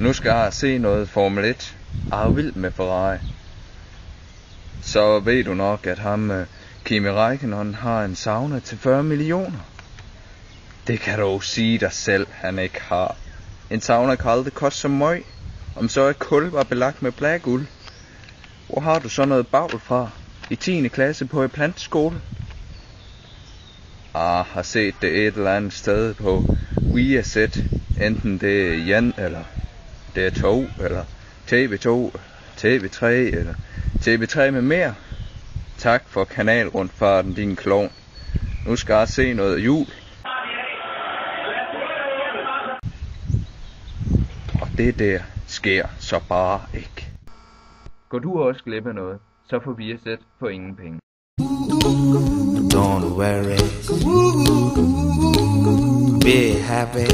Nu skal jeg se noget Formel 1. Jeg er vild med Ferrari. Så ved du nok, at ham Kimi Räikkönen har en sauna til 40 millioner. Det kan du sige dig selv, han ikke har. En sauna kan aldrig koste så meget. Om så et kul var belagt med blæguld. Hvor har du så noget bagl fra? I 10. klasse på en planteskole? Har set det et eller andet sted på Viasat. Enten det er 1 eller det er 2 eller TV2, TV3 eller TV3 med mere. Tak for kanalrundfarten, din klovn. Nu skal jeg se noget jul. Og det der sker så bare ikke. Går du også glip af noget, så får vi Viasat for ingen penge. Don't worry. Be happy.